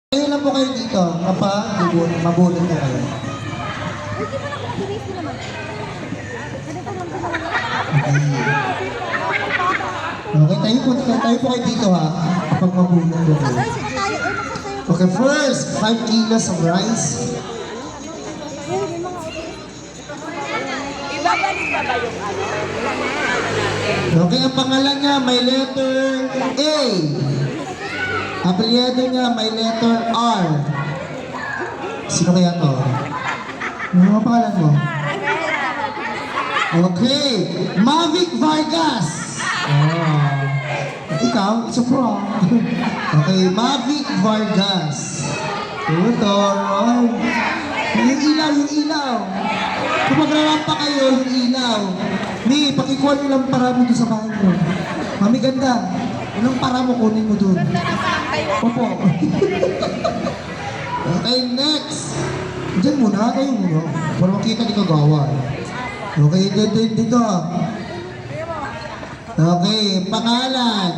Kayo lang po kayo dito kapag mabunod na kayo. Hindi mo na kung pinisi naman. Ganito lang ka naman. Okay, tayo po kayo dito ha. Kapag mabunod na kayo. Ay, sige tayo. Ay, magsasayo. Okay, first, 5 kilos of rice. Ay, may mga utos. Ibabalik ba ba yung ano? Okay, ang pangalan niya may letter A. Apelyido niya may letter R. Sino kaya to? Ano ang pangalan mo? Okay, Mavic Vargas. Oh. Ikaw, it's a prank. Okay, Mavic Vargas. Ito, right. Yung ilaw. Kung magrarampa kayo, yung ilaw. Ni, pakikuha nyo lang para mo doon sa bahay mo. Mami ganda. Anong para mo kunin mo doon? Opo. Okay, next. Diyan muna, kayo muna. Para makita ni Kagawa. Okay, dito. Okay, pangalan.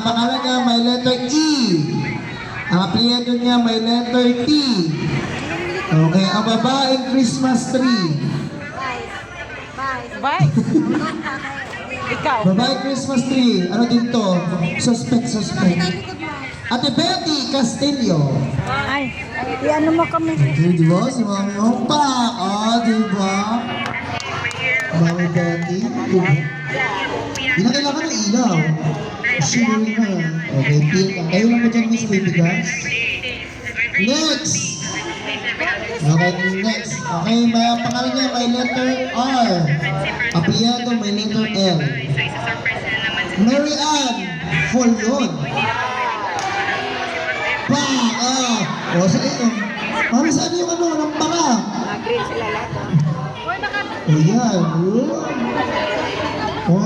Pangalan niya may letter E. Ang apelyido niya may letter T. Okay, ang babaeng Christmas tree. Bye. Ikaw. Babaeng Christmas tree. Ano din to? Suspect. Ate Betty Castillo. Ay. Ano mo kami? Di ba? Si Mami Opa. Di ba? Mami Betty. Hindi na kailangan ng ilaw. Sure na. Okay, pink. Kayo lang mo dyan, Miss Baby Guys. Next. Okay, next. Okay, may pangalan niya, may letter R. Apelyido, may letter L. Mary Ann Folyon. Sa ito. Mami, saan yung ano, ng baka? Green sila lahat. Ayan.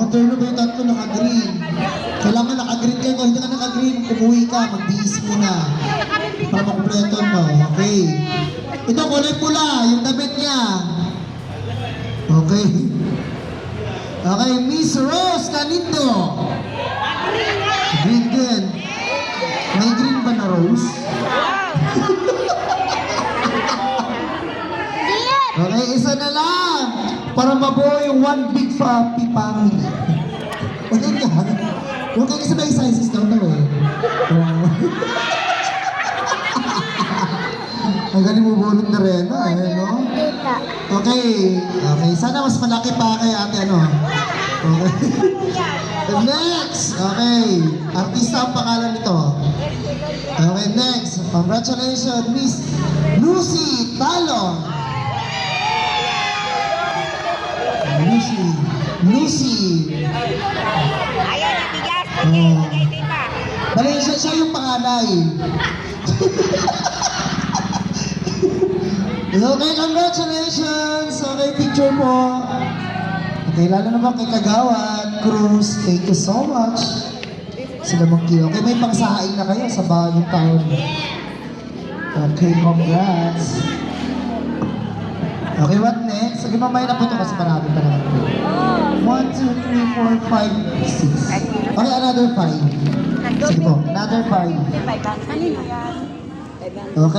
Turn na ba yung tatlo naka-green? Kailangan naka-green kayo. Kung hindi ka naka-green, umuwi ka, mag-bihis muna. Para makumpleto mo. Okay. Ito, kulay pula, yung damit niya. Okay. Okay, Miss Rose Canindo. Green din. May green ba na Rose? Okay, isa na lang. Para mabuo yung one big happy family. Huwag yan yan. Huwag kayo sabay sizes daw daw eh. Ang galing mo bulot na rin, no? Okay. Okay, sana mas malaki pa kay ate ano. Okay. Next. Okay. Artista ang pangalan nito. Okay, next. Congratulations, Miss Lucy Talon. Lucy. Ayan, natigas. Bigay pa. Bali, siya yung panganay. Okay, congratulations. Okay, picture po. Okay, lalo naman kay Kagawad Cruz. Thank you so much. Sila Mangki. Okay, may pangsahain na kayo sa bagong taon. Okay, congrats. Okay, what next? Sige, mamaya na po ito kasi marami pa naman. 1, 2, 3, 4, 5, 6. Okay, another 5. Sige po, another 5. Kanino yan? Okay.